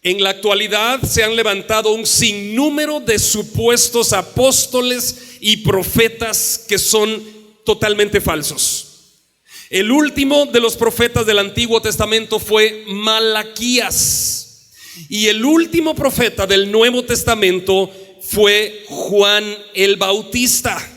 En la actualidad se han levantado un sinnúmero de supuestos apóstoles y profetas que son totalmente falsos. El último de los profetas del Antiguo Testamento fue Malaquías, y el último profeta del Nuevo Testamento fue Juan el Bautista.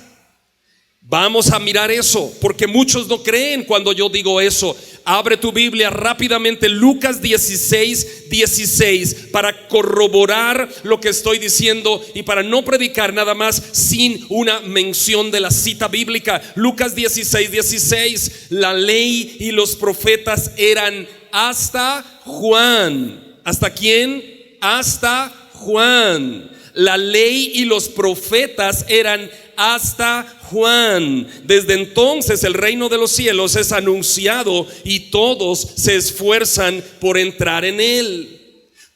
Vamos a mirar eso, porque muchos no creen cuando yo digo eso. Abre tu Biblia rápidamente, Lucas 16:16, para corroborar lo que estoy diciendo y para no predicar nada más sin una mención de la cita bíblica. Lucas 16:16, la ley y los profetas eran hasta Juan. ¿Hasta quién? Hasta Juan. La ley y los profetas eran hasta Juan. Desde entonces el reino de los cielos es anunciado y todos se esfuerzan por entrar en él.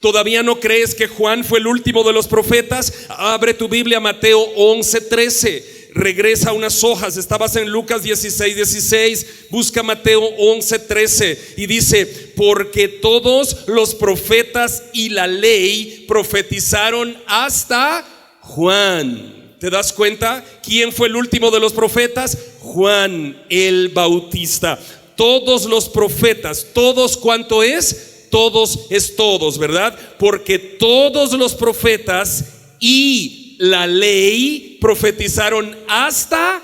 ¿Todavía no crees que Juan fue el último de los profetas? Abre tu Biblia, Mateo 11:13. Regresa unas hojas, estabas en Lucas 16:16, busca Mateo 11:13 y dice: porque todos los profetas y la ley profetizaron hasta Juan. ¿Te das cuenta? ¿Quién fue el último de los profetas? Juan el Bautista. Todos los profetas, todos, ¿cuánto es? Todos es todos, ¿verdad? Porque todos los profetas y la ley profetizaron hasta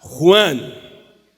Juan.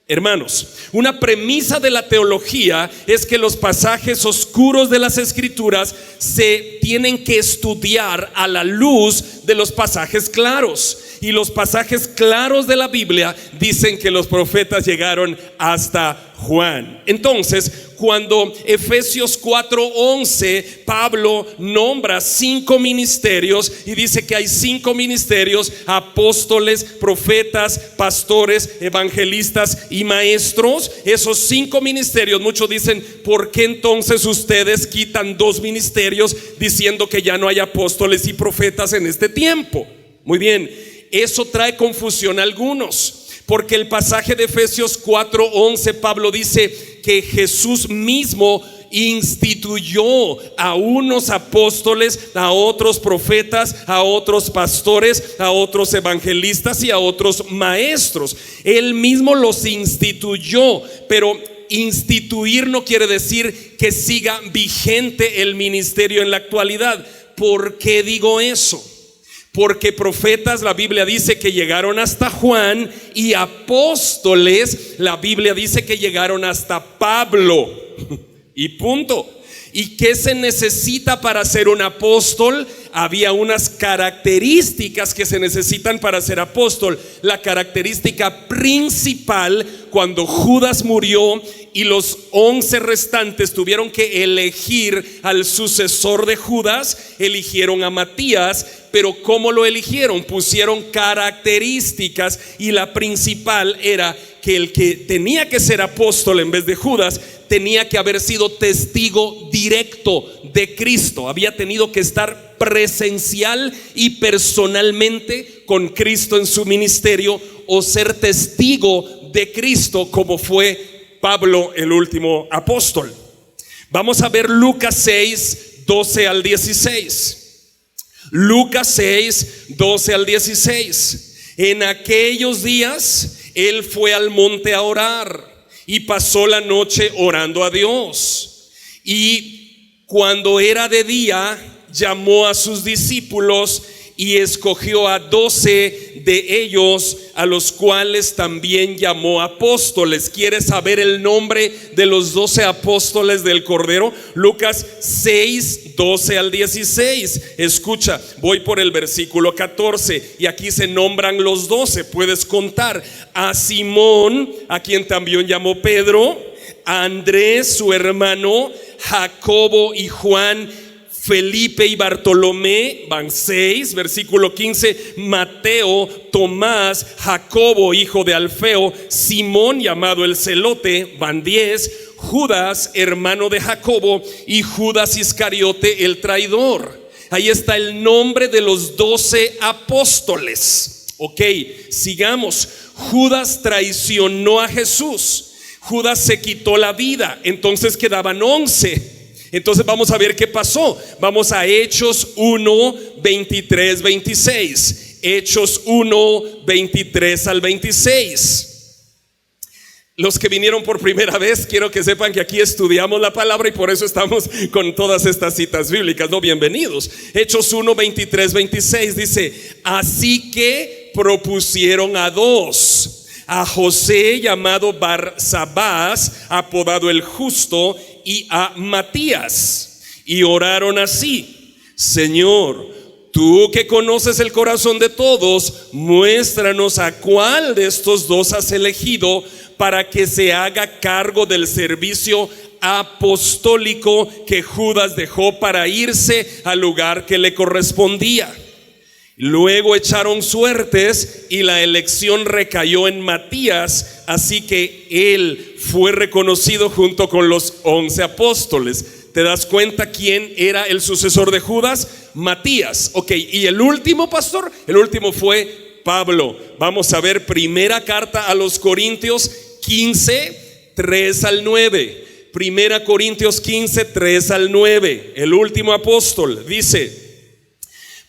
Hermanos, una premisa de la teología es que los pasajes oscuros de las Escrituras se tienen que estudiar a la luz de los pasajes claros. Y los pasajes claros de la Biblia dicen que los profetas llegaron hasta Juan. Entonces, cuando Efesios 4:11, Pablo nombra 5 ministerios y dice que hay 5 ministerios: apóstoles, profetas, pastores, evangelistas y maestros. Esos 5 ministerios, muchos dicen: ¿por qué entonces ustedes quitan 2 ministerios diciendo que ya no hay apóstoles y profetas en este tiempo? Muy bien, eso trae confusión a algunos. Porque el pasaje de Efesios 4:11, Pablo dice que Jesús mismo instituyó a unos apóstoles, a otros profetas, a otros pastores, a otros evangelistas y a otros maestros. Él mismo los instituyó, pero instituir no quiere decir que siga vigente el ministerio en la actualidad. ¿Por qué digo eso? Porque profetas, la Biblia dice que llegaron hasta Juan, y apóstoles, la Biblia dice que llegaron hasta Pablo. Y punto. ¿Y qué se necesita para ser un apóstol? Había unas características que se necesitan para ser apóstol. La característica principal, cuando Judas murió y los 11 restantes tuvieron que elegir al sucesor de Judas, eligieron a Matías. Pero ¿cómo lo eligieron? Pusieron características, y la principal era que el que tenía que ser apóstol en vez de Judas tenía que haber sido testigo directo de Cristo. Había tenido que estar presencial y personalmente con Cristo en su ministerio, o ser testigo de Cristo, como fue Pablo, el último apóstol. Vamos a ver Lucas 6:12 al 16. Lucas 6:12 al 16. En aquellos días él fue al monte a orar y pasó la noche orando a Dios. Y cuando era de día, llamó a sus discípulos y escogió a 12 de ellos, a los cuales también llamó apóstoles. ¿Quieres saber el nombre de los 12 apóstoles del Cordero? Lucas 6:12 al 16. Escucha, voy por el versículo 14, y aquí se nombran los 12. Puedes contar: a Simón, a quien también llamó Pedro, a Andrés su hermano, Jacobo y Juan, Felipe y Bartolomé, van 6, versículo 15, Mateo, Tomás, Jacobo hijo de Alfeo, Simón llamado el Celote, van 10, Judas hermano de Jacobo, y Judas Iscariote el traidor. Ahí está el nombre de los 12 apóstoles. Ok, sigamos. Judas traicionó a Jesús. Judas se quitó la vida, entonces quedaban 11. Entonces vamos a ver qué pasó. Vamos a Hechos 1, 23, 26. Hechos 1, 23 al 26. Los que vinieron por primera vez, quiero que sepan que aquí estudiamos la palabra y por eso estamos con todas estas citas bíblicas, ¿no? Bienvenidos. Hechos 1, 23, 26 dice: así que propusieron a dos, a José llamado Barsabás, apodado el Justo, y a Matías, y oraron así: Señor, tú que conoces el corazón de todos, muéstranos a cuál de estos dos has elegido para que se haga cargo del servicio apostólico que Judas dejó para irse al lugar que le correspondía. Luego echaron suertes y la elección recayó en Matías, así que él fue reconocido junto con los 11 apóstoles. ¿Te das cuenta quién era el sucesor de Judas? Matías. Ok, y el último pastor, el último fue Pablo. Vamos a ver primera carta a los Corintios 15, 3 al 9. Primera Corintios 15, 3 al 9. El último apóstol dice: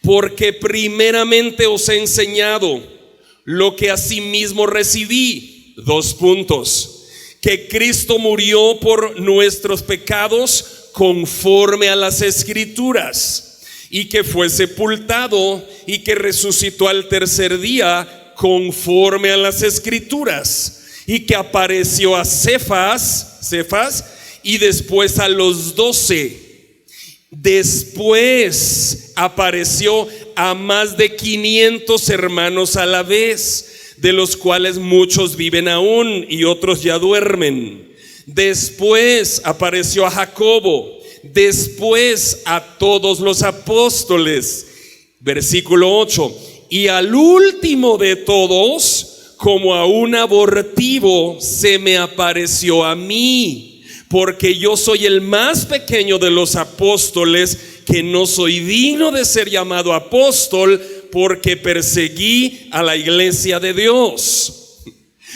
porque primeramente os he enseñado lo que asimismo recibí. Que Cristo murió por nuestros pecados conforme a las Escrituras, y que fue sepultado y que resucitó al tercer día conforme a las Escrituras, y que apareció a Cefas y después a los 12. Después apareció a más de 500 hermanos a la vez, de los cuales muchos viven aún y otros ya duermen. Después apareció a Jacobo, después a todos los apóstoles. Versículo 8: y al último de todos, como a un abortivo, se me apareció a mí, porque yo soy el más pequeño de los apóstoles, que no soy digno de ser llamado apóstol, porque perseguí a la iglesia de Dios.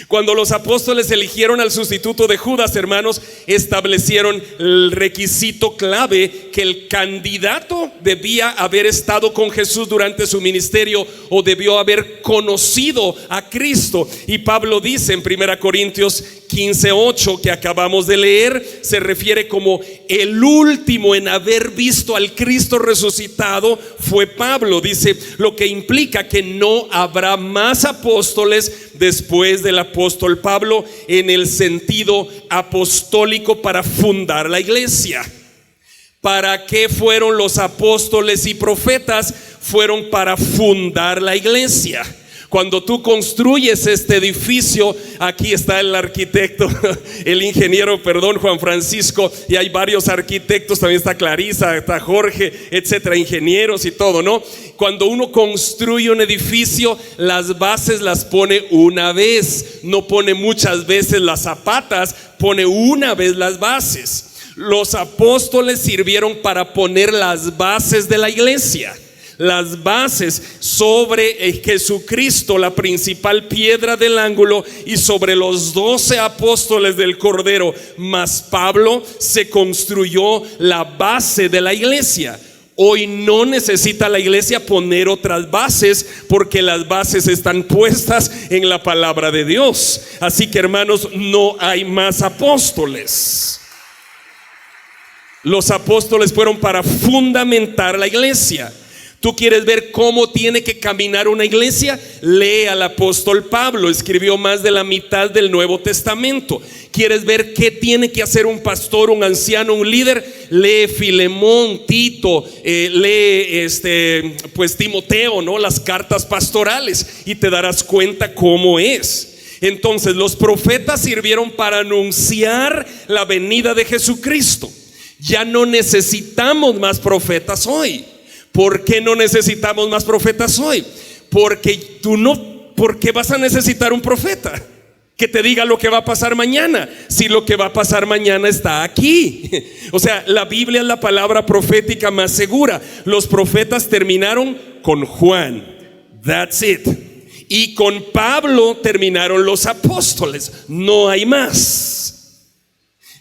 Cuando los apóstoles eligieron al sustituto de Judas, hermanos, establecieron el requisito clave que el candidato debía haber estado con Jesús durante su ministerio, o debió haber conocido a Cristo. Y Pablo dice en 1 Corintios 15:8, que acabamos de leer, se refiere como el último en haber visto al Cristo resucitado fue Pablo. Dice, lo que implica que no habrá más apóstoles después del apóstol Pablo en el sentido apostólico para fundar la iglesia. ¿Para qué fueron los apóstoles y profetas? Fueron para fundar la iglesia. Cuando tú construyes este edificio, aquí está el arquitecto, el ingeniero, Juan Francisco, y hay varios arquitectos, también está Clarisa, está Jorge, etcétera, ingenieros y todo, ¿no? Cuando uno construye un edificio, las bases las pone una vez, no pone muchas veces las zapatas, pone una vez las bases. Los apóstoles sirvieron para poner las bases de la iglesia. Las bases sobre Jesucristo, la principal piedra del ángulo, y sobre los 12 apóstoles del Cordero, más Pablo, se construyó la base de la iglesia. Hoy no necesita la iglesia poner otras bases, porque las bases están puestas en la palabra de Dios. Así que, hermanos, no hay más apóstoles. Los apóstoles fueron para fundamentar la iglesia. ¿Tú quieres ver cómo tiene que caminar una iglesia? Lee al apóstol Pablo, escribió más de la mitad del Nuevo Testamento. ¿Quieres ver qué tiene que hacer un pastor, un anciano, un líder? Lee Filemón, Tito, lee Timoteo, ¿no? Las cartas pastorales, y te darás cuenta cómo es. Entonces, los profetas sirvieron para anunciar la venida de Jesucristo. Ya no necesitamos más profetas hoy. ¿Por qué no necesitamos más profetas hoy? ¿Por qué vas a necesitar un profeta que te diga lo que va a pasar mañana, si lo que va a pasar mañana está aquí? O sea, la Biblia es la palabra profética más segura. Los profetas terminaron con Juan, that's it. Y con Pablo terminaron los apóstoles, no hay más.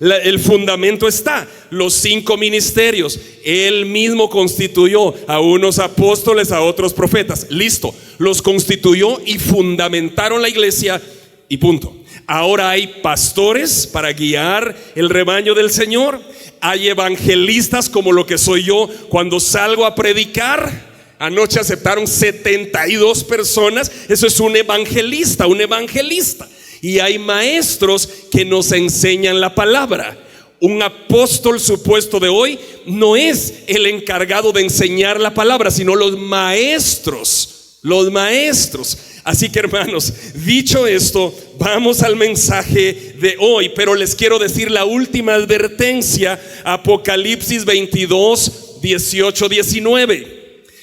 El fundamento está, los 5 ministerios. Él mismo constituyó a unos apóstoles, a otros profetas. Listo, los constituyó y fundamentaron la iglesia y punto. Ahora hay pastores para guiar el rebaño del Señor. Hay evangelistas como lo que soy yo cuando salgo a predicar. Anoche aceptaron 72 personas. Eso es un evangelista, un evangelista. Y hay maestros que nos enseñan la palabra. Un apóstol supuesto de hoy no es el encargado de enseñar la palabra, sino los maestros. Los maestros. Así que, hermanos, dicho esto, vamos al mensaje de hoy. Pero les quiero decir la última advertencia. Apocalipsis 22, 18, 19.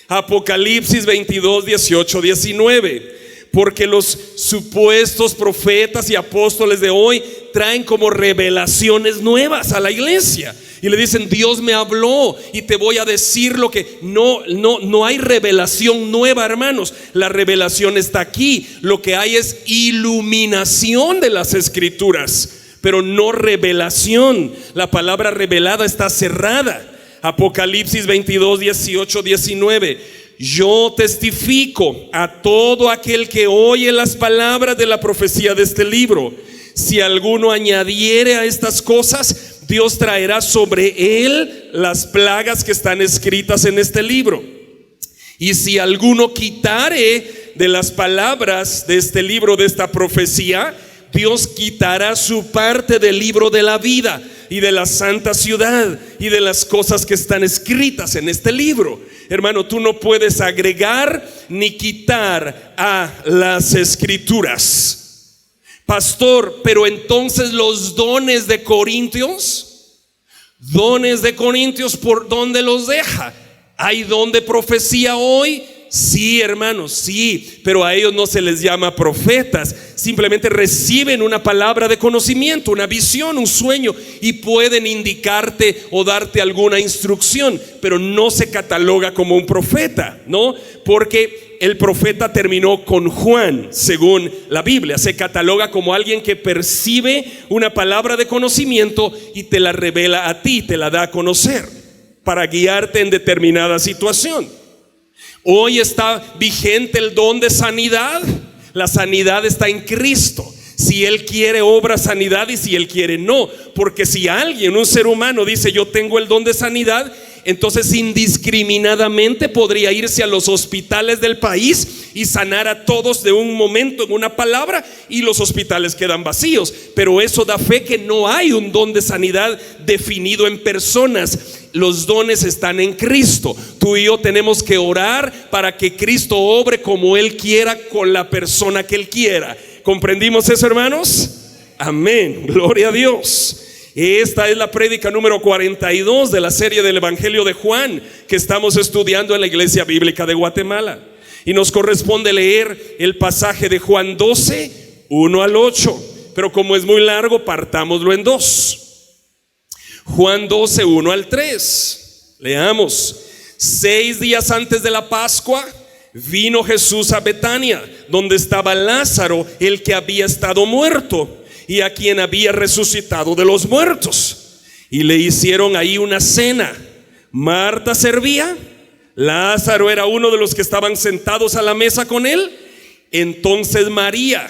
Apocalipsis 22, 18, 19. Porque los supuestos profetas y apóstoles de hoy traen como revelaciones nuevas a la iglesia. Y le dicen: Dios me habló y te voy a decir lo que no hay revelación nueva, hermanos. La revelación está aquí. Lo que hay es iluminación de las escrituras, pero no revelación. La palabra revelada está cerrada. Apocalipsis 22, 18, 19. Yo testifico a todo aquel que oye las palabras de la profecía de este libro. Si alguno añadiere a estas cosas, Dios traerá sobre él las plagas que están escritas en este libro. Y si alguno quitare de las palabras de este libro, de esta profecía, Dios quitará su parte del libro de la vida y de la santa ciudad y de las cosas que están escritas en este libro. Hermano, tú no puedes agregar ni quitar a las escrituras. Pastor, pero entonces los dones de Corintios, ¿por dónde los deja? ¿Hay don de profecía hoy? Sí, hermanos, sí, pero a ellos no se les llama profetas. Simplemente reciben una palabra de conocimiento, una visión, un sueño, y pueden indicarte o darte alguna instrucción, pero no se cataloga como un profeta, ¿no? Porque el profeta terminó con Juan, según la Biblia. Se cataloga como alguien que percibe una palabra de conocimiento y te la revela a ti, te la da a conocer para guiarte en determinada situación. Hoy está vigente el don de sanidad. La sanidad está en Cristo. Si Él quiere, obra sanidad, y si Él quiere, no. Porque si alguien, un ser humano, dice: yo tengo el don de sanidad, entonces indiscriminadamente podría irse a los hospitales del país y sanar a todos de un momento, en una palabra, y los hospitales quedan vacíos. Pero eso da fe que no hay un don de sanidad definido en personas. Los dones están en Cristo. Tú y yo tenemos que orar para que Cristo obre como Él quiera, con la persona que Él quiera. ¿Comprendimos eso, hermanos? Amén, gloria a Dios. Esta es la prédica número 42 de la serie del Evangelio de Juan, que estamos estudiando en la Iglesia Bíblica de Guatemala. Y nos corresponde leer el pasaje de Juan 12, 1 al 8. Pero como es muy largo, partámoslo en dos. Juan 12, 1 al 3. Leamos. 6 días antes de la Pascua, vino Jesús a Betania, donde estaba Lázaro, el que había estado muerto, y a quien había resucitado de los muertos. Y le hicieron ahí una cena. Marta servía, Lázaro era uno de los que estaban sentados a la mesa con él. Entonces María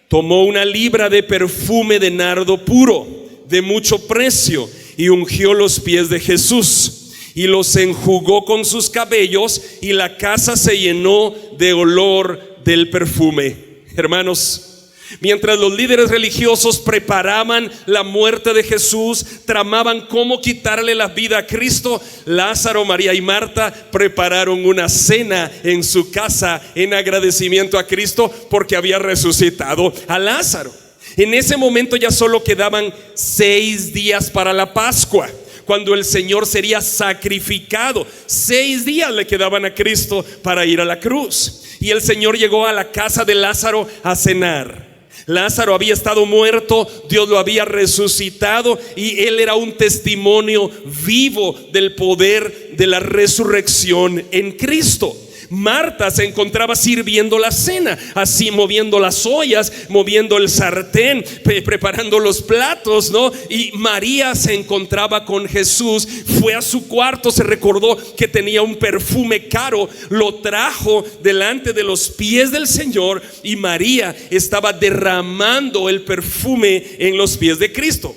tomó una libra de perfume de nardo puro, de mucho precio, y ungió los pies de Jesús, y los enjugó con sus cabellos, y la casa se llenó de olor del perfume. Hermanos, mientras los líderes religiosos preparaban la muerte de Jesús, tramaban cómo quitarle la vida a Cristo, Lázaro, María y Marta prepararon una cena en su casa en agradecimiento a Cristo porque había resucitado a Lázaro. En ese momento ya solo quedaban 6 días para la Pascua, cuando el Señor sería sacrificado. 6 días le quedaban a Cristo para ir a la cruz. Y el Señor llegó a la casa de Lázaro a cenar. Lázaro había estado muerto, Dios lo había resucitado, y él era un testimonio vivo del poder de la resurrección en Cristo. Marta se encontraba sirviendo la cena, así moviendo las ollas, moviendo el sartén, preparando los platos, ¿no? Y María se encontraba con Jesús, fue a su cuarto, se recordó que tenía un perfume caro, lo trajo delante de los pies del Señor, y María estaba derramando el perfume en los pies de Cristo.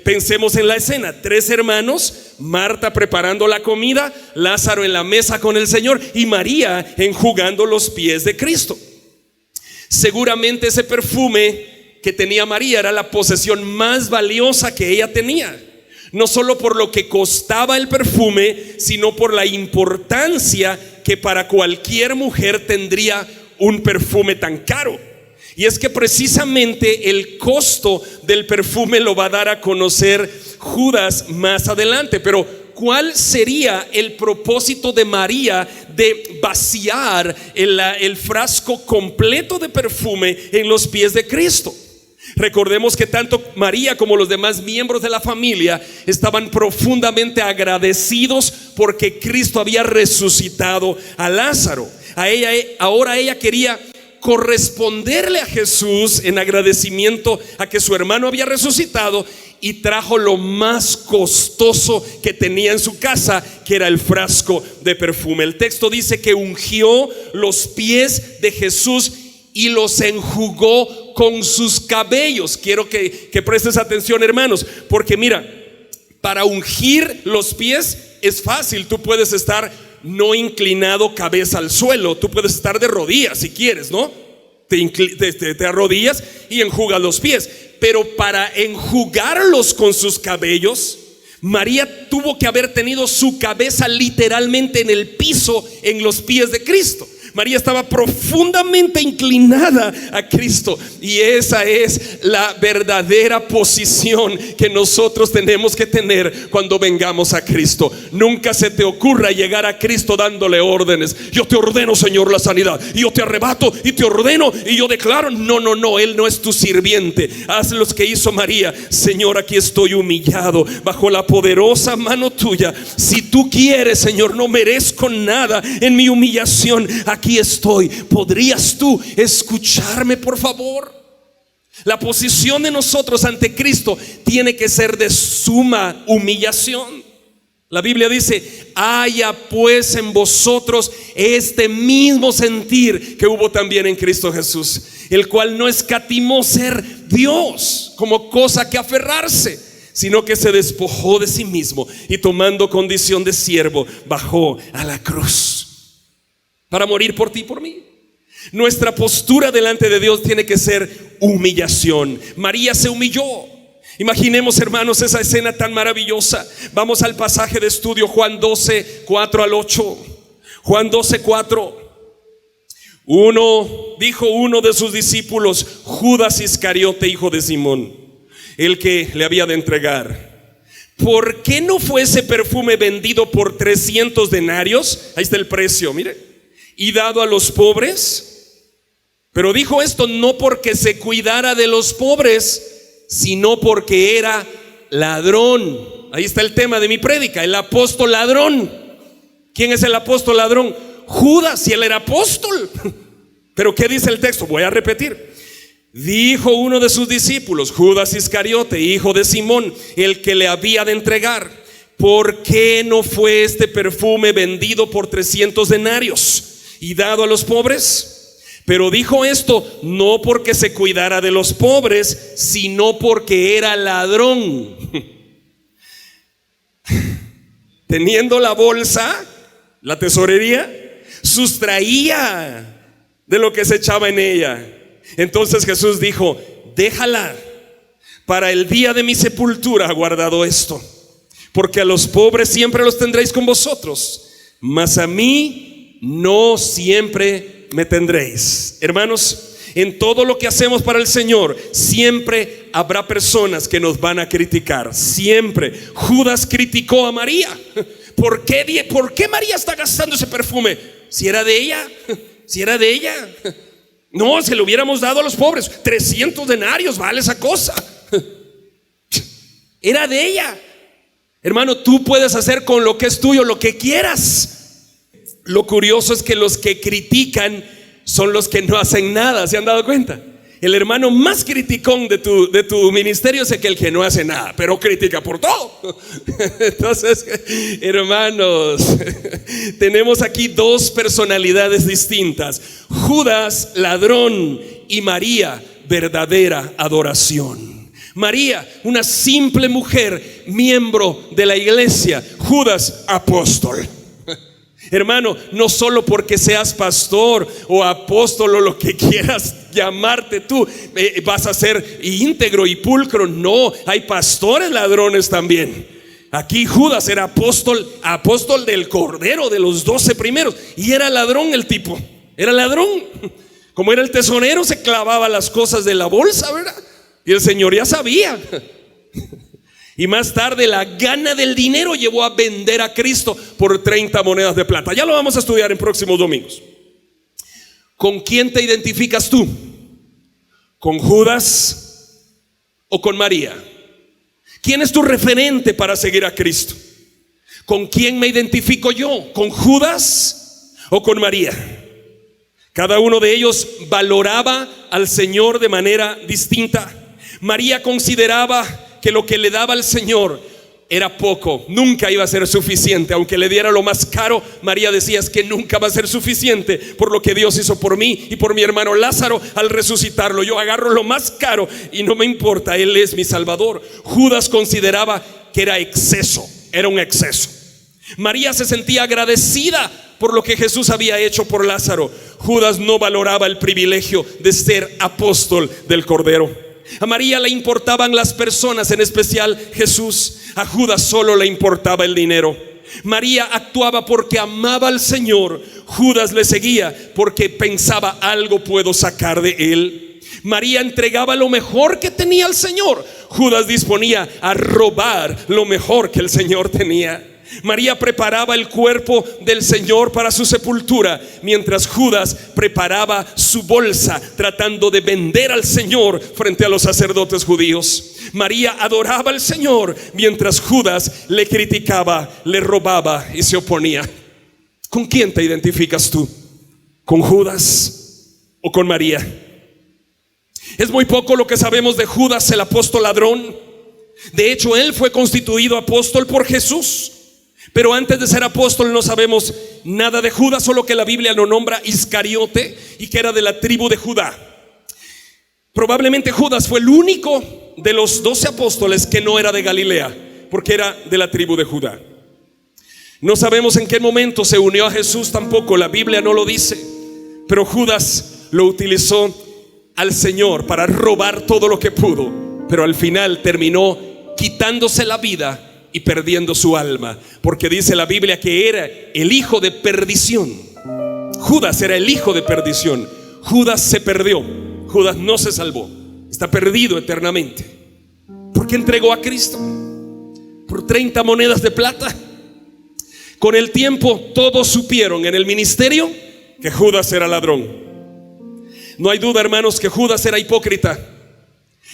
Pensemos en la escena: 3 hermanos, Marta preparando la comida, Lázaro en la mesa con el Señor y María enjugando los pies de Cristo. Seguramente ese perfume que tenía María era la posesión más valiosa que ella tenía, no solo por lo que costaba el perfume, sino por la importancia que para cualquier mujer tendría un perfume tan caro. Y es que precisamente el costo del perfume lo va a dar a conocer Judas más adelante. Pero ¿cuál sería el propósito de María de vaciar el frasco completo de perfume en los pies de Cristo? Recordemos que tanto María como los demás miembros de la familia estaban profundamente agradecidos porque Cristo había resucitado a Lázaro. Ahora ella quería corresponderle a Jesús en agradecimiento a que su hermano había resucitado, y trajo lo más costoso que tenía en su casa, que era el frasco de perfume. El texto dice que ungió los pies de Jesús y los enjugó con sus cabellos. Quiero que prestes atención, hermanos, porque mira, para ungir los pies es fácil. Tú puedes estar no inclinado cabeza al suelo, tú puedes estar de rodillas si quieres, ¿no? Te arrodillas y enjugas los pies. Pero para enjugarlos con sus cabellos, María tuvo que haber tenido su cabeza literalmente en el piso, en los pies de Cristo. María estaba profundamente inclinada a Cristo, y esa es la verdadera posición que nosotros tenemos que tener cuando vengamos a Cristo. Nunca se te ocurra llegar a Cristo dándole órdenes. Yo te ordeno, Señor, la sanidad, y yo te arrebato y te ordeno y yo declaro. No, Él no es tu sirviente. Haz lo que hizo María. Señor, aquí estoy humillado bajo la poderosa mano tuya. Si tú quieres, Señor, no merezco nada en mi humillación. Aquí estoy. ¿Podrías tú escucharme, por favor? La posición de nosotros ante Cristo tiene que ser de suma humillación. La Biblia dice: haya pues en vosotros este mismo sentir que hubo también en Cristo Jesús, el cual no escatimó ser Dios como cosa que aferrarse, sino que se despojó de sí mismo, y tomando condición de siervo, bajó a la cruz para morir por ti y por mí. Nuestra postura delante de Dios tiene que ser humillación. María se humilló. Imaginemos, hermanos, esa escena tan maravillosa. Vamos al pasaje de estudio, Juan 12, 4 al 8. Juan 12, 4. Dijo uno de sus discípulos, Judas Iscariote, hijo de Simón, el que le había de entregar: ¿por qué no fue ese perfume vendido por 300 denarios? Ahí está el precio, mire. Y dado a los pobres. Pero dijo esto no porque se cuidara de los pobres, sino porque era ladrón. Ahí está el tema de mi prédica, el apóstol ladrón. ¿Quién es el apóstol ladrón? Judas, y él era apóstol. Pero ¿qué dice el texto? Voy a repetir. Dijo uno de sus discípulos, Judas Iscariote, hijo de Simón, el que le había de entregar: ¿por qué no fue este perfume vendido por 300 denarios y dado a los pobres? Pero dijo esto no porque se cuidara de los pobres, sino porque era ladrón. Teniendo la bolsa, la tesorería, sustraía de lo que se echaba en ella. Entonces Jesús dijo: déjala, para el día de mi sepultura ha guardado esto, porque a los pobres siempre los tendréis con vosotros, mas a mí no siempre me tendréis. Hermanos, en todo lo que hacemos para el Señor, siempre habrá personas que nos van a criticar. Siempre. Judas criticó a María. ¿Por qué María está gastando ese perfume? Si era de ella. Si era de ella. No, se lo hubiéramos dado a los pobres. 300 denarios vale esa cosa. Era de ella. Hermano, tú puedes hacer con lo que es tuyo lo que quieras. Lo curioso es que los que critican son los que no hacen nada. ¿Se han dado cuenta? El hermano más criticón de tu ministerio es el que no hace nada, pero critica por todo. Entonces, hermanos, tenemos aquí dos personalidades distintas: Judas, ladrón, y María, verdadera adoración. María, una simple mujer, miembro de la iglesia. Judas, apóstol. Hermano, no solo porque seas pastor o apóstol o lo que quieras llamarte tú, vas a ser íntegro y pulcro. No, hay pastores ladrones también. Aquí Judas era apóstol del Cordero, de los 12 primeros. Y era ladrón el tipo, era ladrón. Como era el tesorero, se clavaba las cosas de la bolsa, ¿verdad? Y el Señor ya sabía. Y más tarde la gana del dinero llevó a vender a Cristo por 30 monedas de plata. Ya lo vamos a estudiar en próximos domingos. ¿Con quién te identificas tú? ¿Con Judas o con María? ¿Quién es tu referente para seguir a Cristo? ¿Con quién me identifico yo? ¿Con Judas o con María? Cada uno de ellos valoraba al Señor de manera distinta. María consideraba que lo que le daba al Señor era poco, nunca iba a ser suficiente. Aunque le diera lo más caro, María decía: es que nunca va a ser suficiente por lo que Dios hizo por mí y por mi hermano Lázaro al resucitarlo. Yo agarro lo más caro y no me importa, Él es mi Salvador. Judas consideraba que era exceso, era un exceso. María se sentía agradecida por lo que Jesús había hecho por Lázaro. Judas no valoraba el privilegio de ser apóstol del Cordero. A María le importaban las personas, en especial Jesús. A Judas solo le importaba el dinero. María actuaba porque amaba al Señor. Judas le seguía porque pensaba: algo puedo sacar de él. María entregaba lo mejor que tenía al Señor. Judas disponía a robar lo mejor que el Señor tenía. María preparaba el cuerpo del Señor para su sepultura, mientras Judas preparaba su bolsa, tratando de vender al Señor frente a los sacerdotes judíos. María adoraba al Señor, mientras Judas le criticaba, le robaba y se oponía. ¿Con quién te identificas tú? ¿Con Judas o con María? Es muy poco lo que sabemos de Judas, el apóstol ladrón. De hecho, él fue constituido apóstol por Jesús. Pero antes de ser apóstol no sabemos nada de Judas, solo que la Biblia lo nombra Iscariote y que era de la tribu de Judá. Probablemente Judas fue el único de los 12 apóstoles que no era de Galilea, porque era de la tribu de Judá. No sabemos en qué momento se unió a Jesús tampoco, la Biblia no lo dice. Pero Judas lo utilizó al Señor para robar todo lo que pudo, pero al final terminó quitándose la vida y perdiendo su alma, porque dice la Biblia que era el hijo de perdición. Judas era el hijo de perdición. Judas se perdió, Judas no se salvó, está perdido eternamente. ¿Por qué entregó a Cristo? Por 30 monedas de plata. Con el tiempo todos supieron en el ministerio que Judas era ladrón. No hay duda, hermanos, que Judas era hipócrita,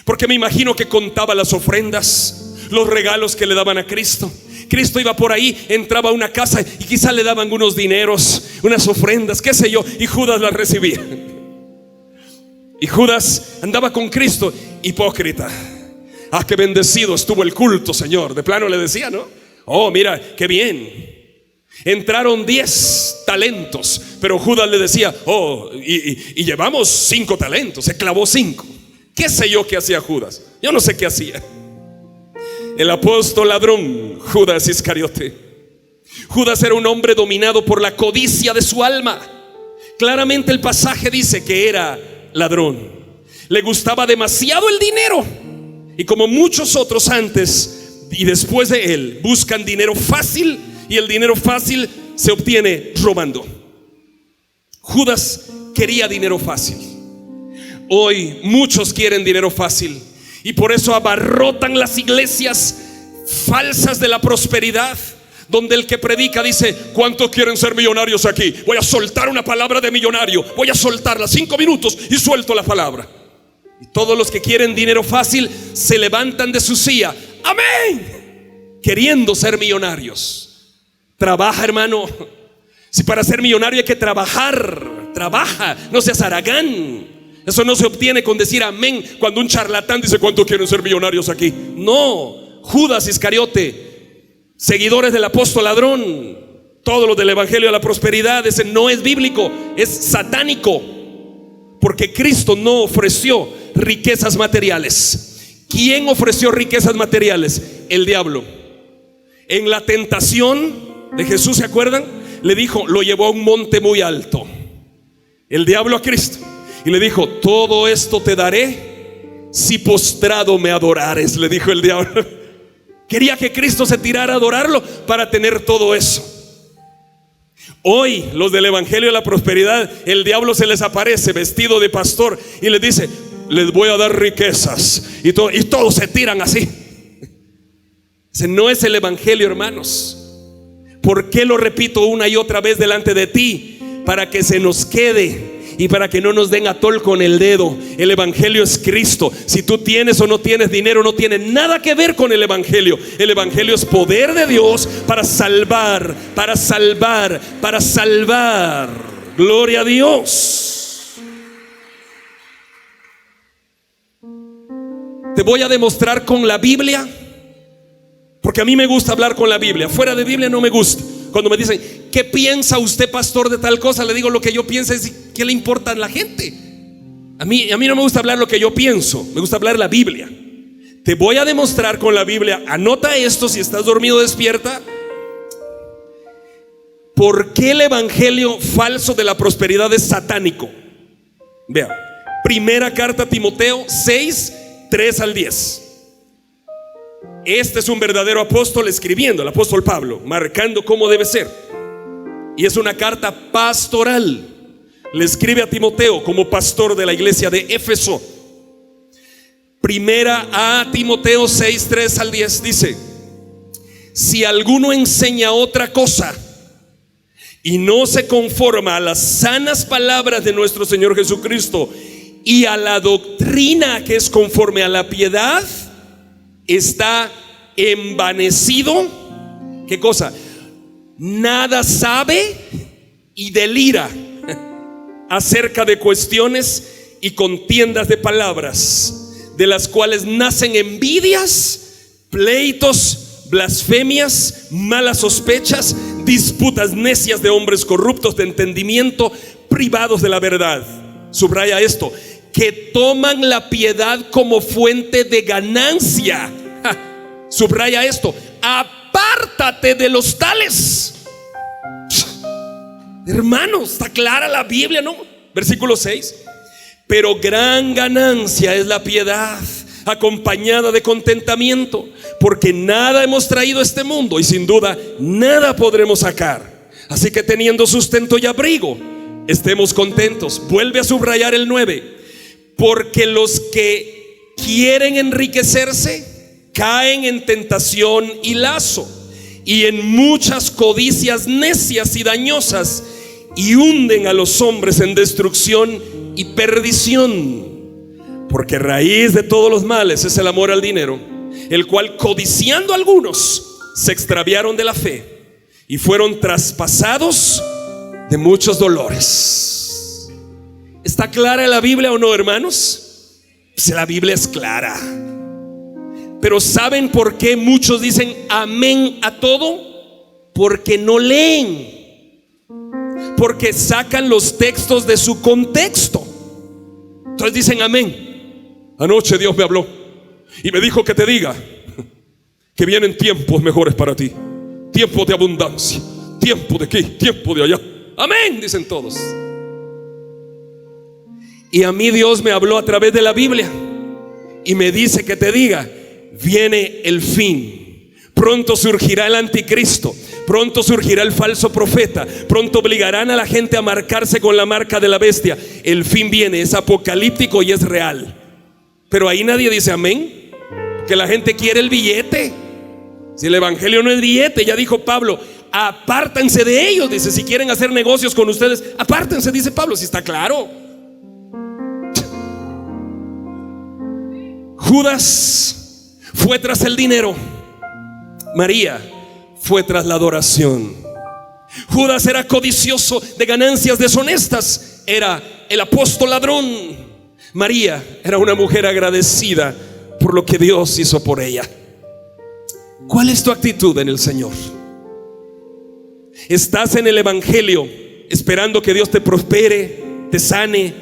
porque me imagino que contaba las ofrendas, los regalos que le daban a Cristo. Cristo iba por ahí, entraba a una casa y quizá le daban unos dineros, unas ofrendas, qué sé yo, y Judas las recibía. Y Judas andaba con Cristo, hipócrita. Ah, qué bendecido estuvo el culto, Señor. De plano le decía, ¿no? Oh, mira, qué bien. Entraron 10 talentos, pero Judas le decía: oh, y llevamos 5 talentos. Se clavó 5. ¿Qué sé yo qué hacía Judas? Yo no sé qué hacía. El apóstol ladrón, Judas Iscariote. Judas era un hombre dominado por la codicia de su alma. Claramente el pasaje dice que era ladrón. Le gustaba demasiado el dinero, y como muchos otros antes y después de él, buscan dinero fácil, y el dinero fácil se obtiene robando. Judas quería dinero fácil. Hoy muchos quieren dinero fácil, y por eso abarrotan las iglesias falsas de la prosperidad, donde el que predica dice: ¿cuántos quieren ser millonarios aquí? Voy a soltar una palabra de millonario, voy a soltarla 5 minutos y suelto la palabra. Y todos los que quieren dinero fácil se levantan de su silla, amén, queriendo ser millonarios. Trabaja, hermano, Si para ser millonario hay que trabajar, trabaja, no seas haragán. Eso no se obtiene con decir amén cuando un charlatán dice: ¿cuántos quieren ser millonarios aquí? No. Judas Iscariote, seguidores del apóstol ladrón, todos los del evangelio de la prosperidad, ese no es bíblico, es satánico, porque Cristo no ofreció riquezas materiales. ¿Quién ofreció riquezas materiales? El diablo. En la tentación de Jesús, ¿se acuerdan? Le dijo, lo llevó a un monte muy alto, el diablo a Cristo, y le dijo: todo esto te daré si postrado me adorares, le dijo el diablo. Quería que Cristo se tirara a adorarlo para tener todo eso. Hoy los del evangelio de la prosperidad, el diablo se les aparece vestido de pastor y les dice: les voy a dar riquezas, y todos se tiran así. Ese no es el evangelio, hermanos. ¿Por qué lo repito una y otra vez delante de ti? Para que se nos quede y para que no nos den atol con el dedo. El evangelio es Cristo. Si tú tienes o no tienes dinero, no tiene nada que ver con el evangelio. El evangelio es poder de Dios para salvar, para salvar, para salvar. Gloria a Dios. Te voy a demostrar con la Biblia, porque a mí me gusta hablar con la Biblia. Fuera de Biblia no me gusta. Cuando me dicen: ¿qué piensa usted, pastor, de tal cosa? Le digo: lo que yo pienso. Es ¿qué le importa a la gente? A mí no me gusta hablar lo que yo pienso, me gusta hablar la Biblia. Te voy a demostrar con la Biblia. Anota esto si estás dormido, despierta. ¿Por qué el evangelio falso de la prosperidad es satánico? Vea, primera carta a Timoteo 6, 3 al 10. Este es un verdadero apóstol escribiendo, el apóstol Pablo, marcando cómo debe ser. Y es una carta pastoral. Le escribe a Timoteo como pastor de la iglesia de Éfeso. Primera a Timoteo 6, 3 al 10 dice: si alguno enseña otra cosa y no se conforma a las sanas palabras de nuestro Señor Jesucristo y a la doctrina que es conforme a la piedad, está envanecido. ¿Qué cosa? Nada sabe y delira acerca de cuestiones y contiendas de palabras, de las cuales nacen envidias, pleitos, blasfemias, malas sospechas, disputas necias de hombres corruptos de entendimiento, privados de la verdad. Subraya esto: que toman la piedad como fuente de ganancia. Subraya esto: apártate de los tales. Hermanos, está clara la Biblia, ¿no? Versículo 6. Pero gran ganancia es la piedad, acompañada de contentamiento, porque nada hemos traído a este mundo y sin duda nada podremos sacar. Así que teniendo sustento y abrigo, estemos contentos. Vuelve a subrayar el 9. Porque los que quieren enriquecerse caen en tentación y lazo, y en muchas codicias necias y dañosas, y hunden a los hombres en destrucción y perdición. Porque raíz de todos los males es el amor al dinero, el cual, codiciando algunos, se extraviaron de la fe y fueron traspasados de muchos dolores. ¿Está clara la Biblia o no, hermanos? Pues la Biblia es clara. Pero ¿saben por qué muchos dicen amén a todo? Porque no leen, porque sacan los textos de su contexto. Entonces dicen amén. Anoche Dios me habló y me dijo que te diga que vienen tiempos mejores para ti, tiempos de abundancia, tiempo de aquí, tiempo de allá. Amén, dicen todos. Y a mí Dios me habló a través de la Biblia y me dice que te diga: viene el fin. Pronto surgirá el anticristo, pronto surgirá el falso profeta, pronto obligarán a la gente a marcarse con la marca de la bestia. El fin viene, es apocalíptico y es real. Pero ahí nadie dice amén, que la gente quiere el billete. Si el evangelio no es billete, ya dijo Pablo, apártense de ellos. Dice, si quieren hacer negocios con ustedes, apártense, dice Pablo, si está claro. Judas fue tras el dinero, María fue tras la adoración. Judas era codicioso de ganancias deshonestas, era el apóstol ladrón. María era una mujer agradecida por lo que Dios hizo por ella. ¿Cuál es tu actitud en el Señor? ¿Estás en el evangelio esperando que Dios te prospere, te sane,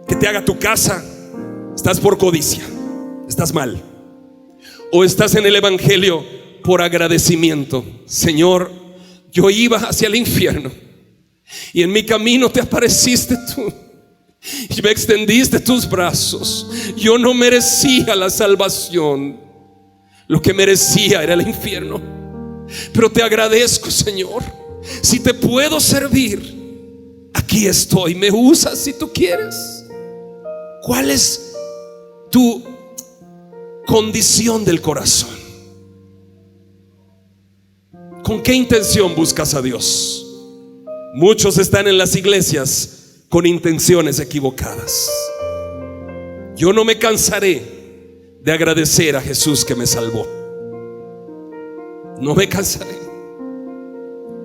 que te haga tu casa? Estás por codicia, estás mal. ¿O estás en el evangelio por agradecimiento? Señor, yo iba hacia el infierno y en mi camino te apareciste tú y me extendiste tus brazos. Yo no merecía la salvación, lo que merecía era el infierno, pero te agradezco, Señor. Si te puedo servir, aquí estoy, me usas si tú quieres. ¿Cuál es tu condición del corazón? ¿Con qué intención buscas a Dios? Muchos están en las iglesias con intenciones equivocadas. Yo no me cansaré de agradecer a Jesús que me salvó. No me cansaré.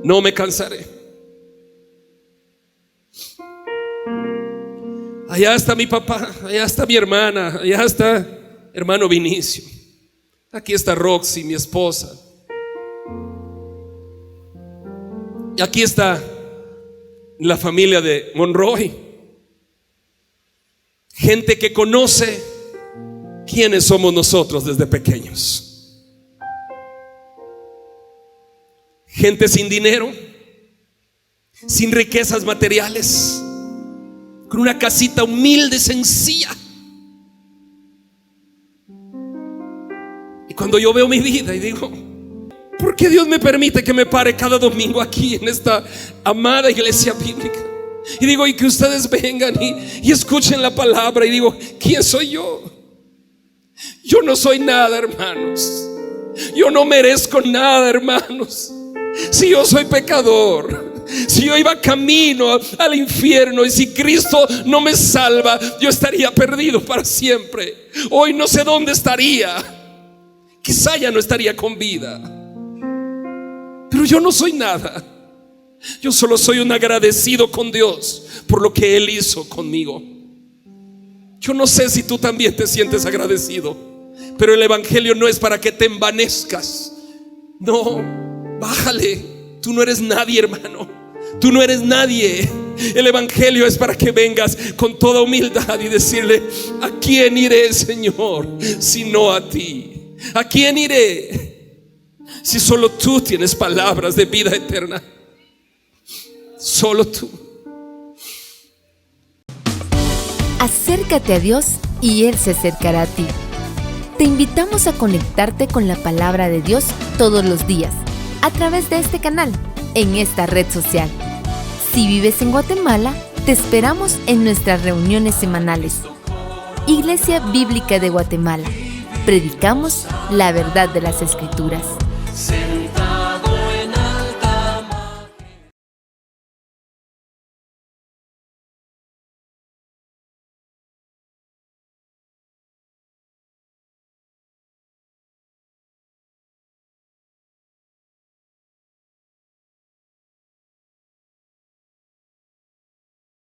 No me cansaré. Allá está mi papá, allá está mi hermana, allá está hermano Vinicio. Aquí está Roxy, mi esposa. Y aquí está la familia de Monroy. Gente que conoce quiénes somos nosotros desde pequeños. Gente sin dinero, sin riquezas materiales, con una casita humilde, sencilla. Y cuando yo veo mi vida y digo, ¿por qué Dios me permite que me pare cada domingo aquí en esta amada iglesia bíblica? Y digo, y que ustedes vengan y escuchen la palabra. Y digo, ¿quién soy yo? Yo no soy nada, hermanos. Yo no merezco nada, hermanos. Si yo soy pecador, si yo iba camino al infierno, y si Cristo no me salva, yo estaría perdido para siempre. Hoy no sé dónde estaría. Quizá ya no estaría con vida. Pero yo no soy nada. Yo solo soy un agradecido con Dios por lo que Él hizo conmigo. Yo no sé si tú también te sientes agradecido, pero el evangelio no es para que te envanezcas. No, bájale. Tú no eres nadie, hermano. Tú no eres nadie. El evangelio es para que vengas con toda humildad y decirle: ¿a quién iré, Señor, si no a ti? ¿A quién iré si solo tú tienes palabras de vida eterna? Solo tú. Acércate a Dios y Él se acercará a ti. Te invitamos a conectarte con la palabra de Dios todos los días a través de este canal, en esta red social. Si vives en Guatemala, te esperamos en nuestras reuniones semanales. Iglesia Bíblica de Guatemala. Predicamos la verdad de las Escrituras.